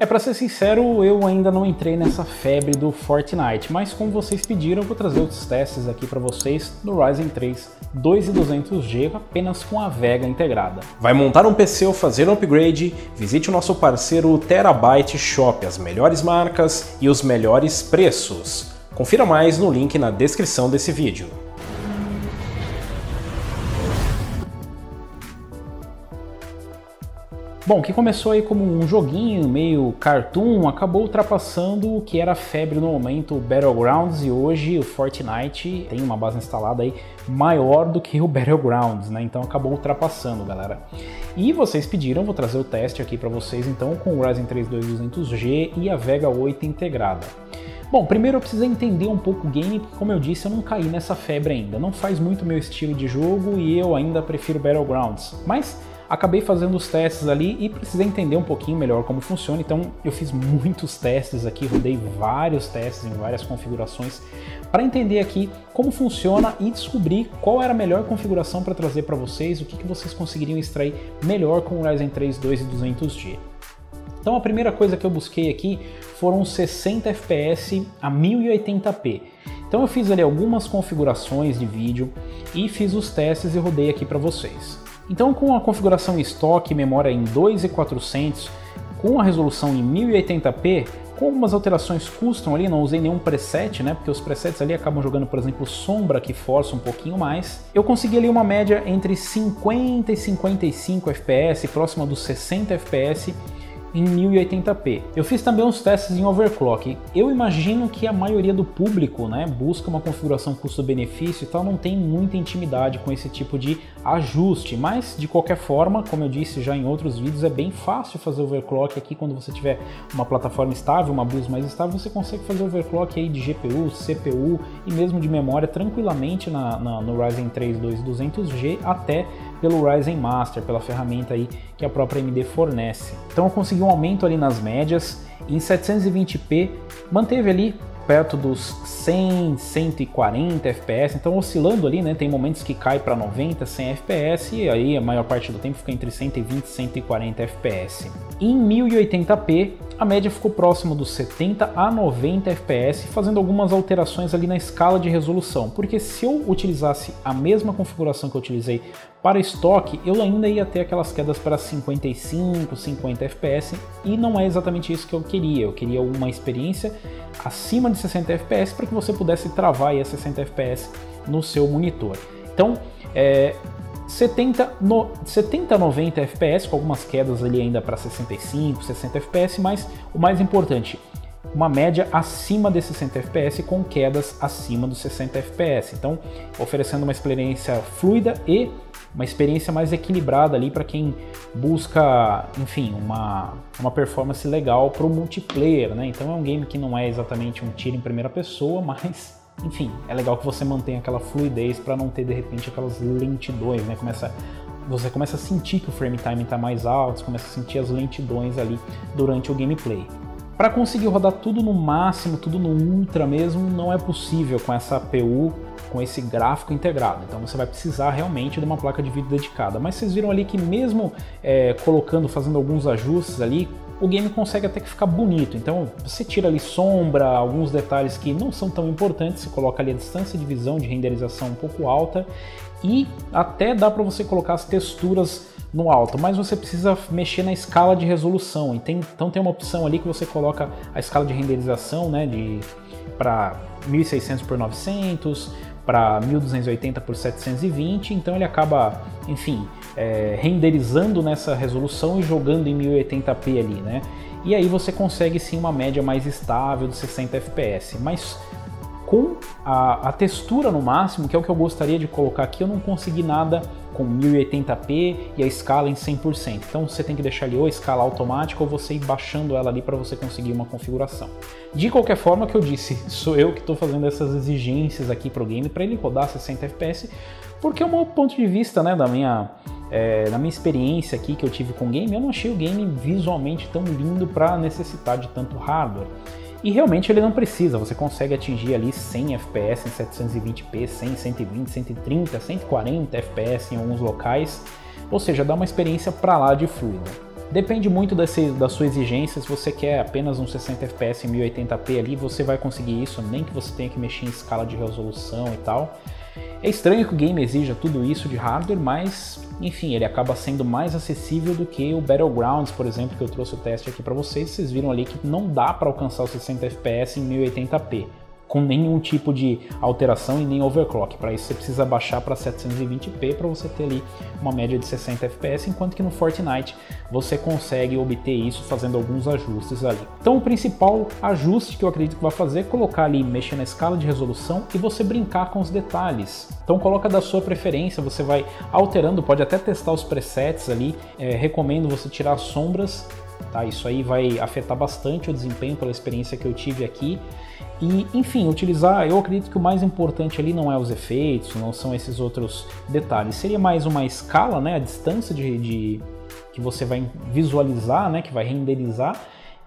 Pra ser sincero, eu ainda não entrei nessa febre do Fortnite, mas como vocês pediram, eu vou trazer os testes aqui para vocês no Ryzen 3 2200G apenas com a Vega integrada. Vai montar um PC ou fazer um upgrade? Visite o nosso parceiro Terabyte Shop, as melhores marcas e os melhores preços. Confira mais no link na descrição desse vídeo. Bom, que começou aí como um joguinho meio cartoon, acabou ultrapassando o que era febre no momento, o Battlegrounds, e hoje o Fortnite tem uma base instalada aí maior do que o Battlegrounds, né? Então acabou ultrapassando, galera. E vocês pediram, vou trazer o teste aqui para vocês então com o Ryzen 3 2200G e a Vega 8 integrada. Bom, primeiro eu preciso entender um pouco o game, porque como eu disse, eu não caí nessa febre ainda. Não faz muito meu estilo de jogo e eu ainda prefiro Battlegrounds, mas acabei fazendo os testes ali e precisei entender um pouquinho melhor como funciona, então eu fiz muitos testes aqui, rodei vários testes em várias configurações para entender aqui como funciona e descobrir qual era a melhor configuração para trazer para vocês, o que vocês conseguiriam extrair melhor com o Ryzen 3 2200G. Então a primeira coisa que eu busquei aqui foram 60 FPS a 1080p. Então eu fiz ali algumas configurações de vídeo e fiz os testes e rodei aqui para vocês. Então com a configuração estoque, memória em 2400, com a resolução em 1080p, com algumas alterações custom ali, não usei nenhum preset, né, porque os presets ali acabam jogando, por exemplo, sombra, que força um pouquinho mais. Eu consegui ali uma média entre 50 e 55 FPS, próxima dos 60 FPS, em 1080p. Eu fiz também uns testes em overclock. Eu imagino que a maioria do público, né, busca uma configuração custo-benefício e tal, não tem muita intimidade com esse tipo de ajuste, mas de qualquer forma, como eu disse já em outros vídeos, é bem fácil fazer overclock aqui quando você tiver uma plataforma estável, uma BIOS mais estável, você consegue fazer overclock aí de GPU, CPU e mesmo de memória tranquilamente no Ryzen 3 2200G até pelo Ryzen Master, pela ferramenta aí que a própria AMD fornece. Então eu consegui um aumento ali nas médias, em 720p manteve ali perto dos 100, 140 FPS, então oscilando ali, né, tem momentos que cai para 90, 100 FPS e aí a maior parte do tempo fica entre 120 e 140 FPS. Em 1080p a média ficou próximo dos 70 a 90 FPS, fazendo algumas alterações ali na escala de resolução, porque se eu utilizasse a mesma configuração que eu utilizei para estoque, eu ainda ia ter aquelas quedas para 55, 50 FPS e não é exatamente isso que eu queria uma experiência acima de 60 FPS para que você pudesse travar aí a 60 FPS no seu monitor. Então, 70 a 90 FPS, com algumas quedas ali ainda para 65, 60 FPS, mas o mais importante, uma média acima de 60 FPS com quedas acima dos 60 FPS. Então, oferecendo uma experiência fluida e uma experiência mais equilibrada ali para quem busca, enfim, uma performance legal para o multiplayer, né? Então é um game que não é exatamente um tiro em primeira pessoa, mas enfim, é legal que você mantenha aquela fluidez para não ter de repente aquelas lentidões, né? Você começa a sentir que o frame time está mais alto, você começa a sentir as lentidões ali durante o gameplay. Para conseguir rodar tudo no máximo, tudo no ultra mesmo, não é possível com essa APU, com esse gráfico integrado. Então você vai precisar realmente de uma placa de vídeo dedicada. Mas vocês viram ali que mesmo fazendo alguns ajustes ali, o game consegue até que ficar bonito. Então você tira ali sombra, alguns detalhes que não são tão importantes, você coloca ali a distância de visão, de renderização um pouco alta e até dá para você colocar as texturas no alto, mas você precisa mexer na escala de resolução. Então tem uma opção ali que você coloca a escala de renderização, né, para 1600 por 900, para 1280 por 720, então ele acaba, enfim, renderizando nessa resolução e jogando em 1080p ali, né? E aí você consegue sim uma média mais estável de 60 FPS, mas com a textura no máximo, que é o que eu gostaria de colocar aqui, eu não consegui nada com 1080p e a escala em 100%. Então você tem que deixar ali ou a escala automática ou você ir baixando ela ali para você conseguir uma configuração. De qualquer forma, que eu disse, sou eu que estou fazendo essas exigências aqui para o game, para ele rodar 60 FPS, porque é o meu ponto de vista, né, na minha experiência aqui que eu tive com o game, eu não achei o game visualmente tão lindo para necessitar de tanto hardware. E realmente ele não precisa, você consegue atingir ali 100 FPS em 720p, 100, 120, 130, 140 FPS em alguns locais, ou seja, dá uma experiência para lá de fluida. Depende muito da sua exigência. Se você quer apenas um 60 fps em 1080p ali, você vai conseguir isso, nem que você tenha que mexer em escala de resolução e tal. É estranho que o game exija tudo isso de hardware, mas enfim, ele acaba sendo mais acessível do que o Battlegrounds, por exemplo, que eu trouxe o teste aqui para vocês. Vocês viram ali que não dá para alcançar os 60 fps em 1080p. Com nenhum tipo de alteração e nem overclock. Para isso você precisa baixar para 720p para você ter ali uma média de 60 fps, enquanto que no Fortnite você consegue obter isso fazendo alguns ajustes ali. Então o principal ajuste que eu acredito que vai fazer é colocar ali, mexer na escala de resolução e você brincar com os detalhes. Então coloca da sua preferência, você vai alterando, pode até testar os presets ali, recomendo você tirar as sombras, tá? Isso aí vai afetar bastante o desempenho pela experiência que eu tive aqui. E, enfim, eu acredito que o mais importante ali não é os efeitos, não são esses outros detalhes. Seria mais uma escala, né, a distância que você vai visualizar, né, que vai renderizar,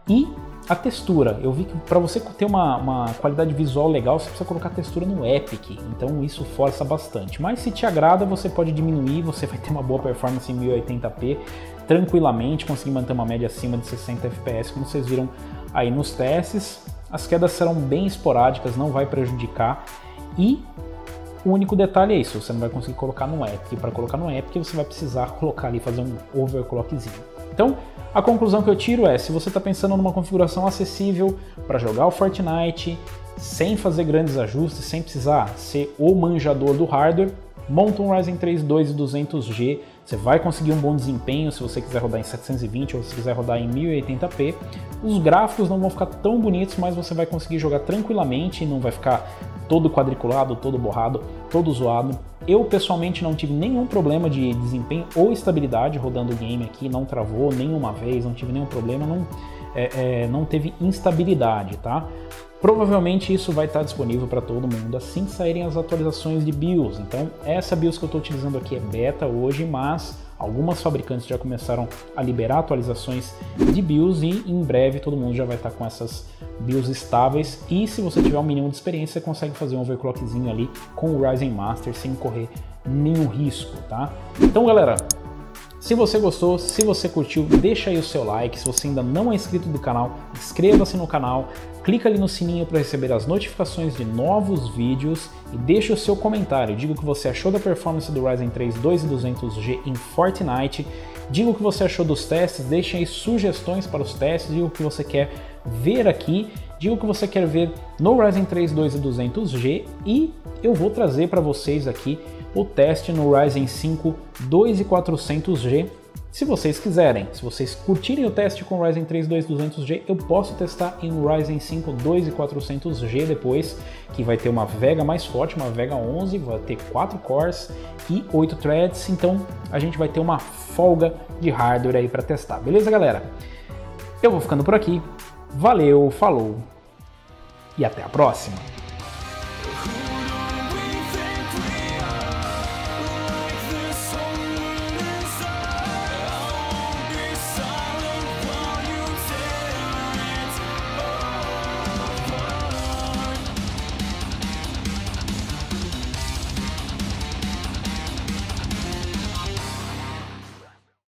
e a textura. Eu vi que para você ter uma qualidade visual legal, você precisa colocar a textura no Epic, então isso força bastante. Mas se te agrada, você pode diminuir, você vai ter uma boa performance em 1080p, tranquilamente, conseguir manter uma média acima de 60 fps, como vocês viram aí nos testes. As quedas serão bem esporádicas, não vai prejudicar, e o único detalhe é isso, você não vai conseguir colocar no Epic. Para colocar no Epic você vai precisar colocar ali, fazer um overclockzinho. Então a conclusão que eu tiro é, se você está pensando numa configuração acessível para jogar o Fortnite, sem fazer grandes ajustes, sem precisar ser o manjador do hardware, monta um Ryzen 3 2200G, você vai conseguir um bom desempenho se você quiser rodar em 720 ou se quiser rodar em 1080p. Os gráficos não vão ficar tão bonitos, mas você vai conseguir jogar tranquilamente, não vai ficar todo quadriculado, todo borrado, todo zoado. Eu pessoalmente não tive nenhum problema de desempenho ou estabilidade rodando o game aqui, não travou nenhuma vez, não tive nenhum problema, não teve instabilidade, tá? Provavelmente isso vai estar disponível para todo mundo assim que saírem as atualizações de BIOS. Então essa BIOS que eu estou utilizando aqui é beta hoje, mas algumas fabricantes já começaram a liberar atualizações de BIOS e em breve todo mundo já vai estar com essas BIOS estáveis. E se você tiver um mínimo de experiência, você consegue fazer um overclockzinho ali com o Ryzen Master sem correr nenhum risco, tá? Então galera, se você gostou, se você curtiu, deixa aí o seu like. Se você ainda não é inscrito do canal, inscreva-se no canal, clica ali no sininho para receber as notificações de novos vídeos e deixa o seu comentário. Diga o que você achou da performance do Ryzen 3 2200G em Fortnite, diga o que você achou dos testes, deixem aí sugestões para os testes, diga o que você quer ver aqui, diga o que você quer ver no Ryzen 3 2200G e eu vou trazer para vocês aqui o teste no Ryzen 5 2400G, se vocês quiserem. Se vocês curtirem o teste com o Ryzen 3 2200G, eu posso testar em Ryzen 5 2400G depois, que vai ter uma Vega mais forte, uma Vega 11, vai ter 4 cores e 8 threads, então a gente vai ter uma folga de hardware aí para testar. Beleza, galera? Eu vou ficando por aqui. Valeu, falou e até a próxima!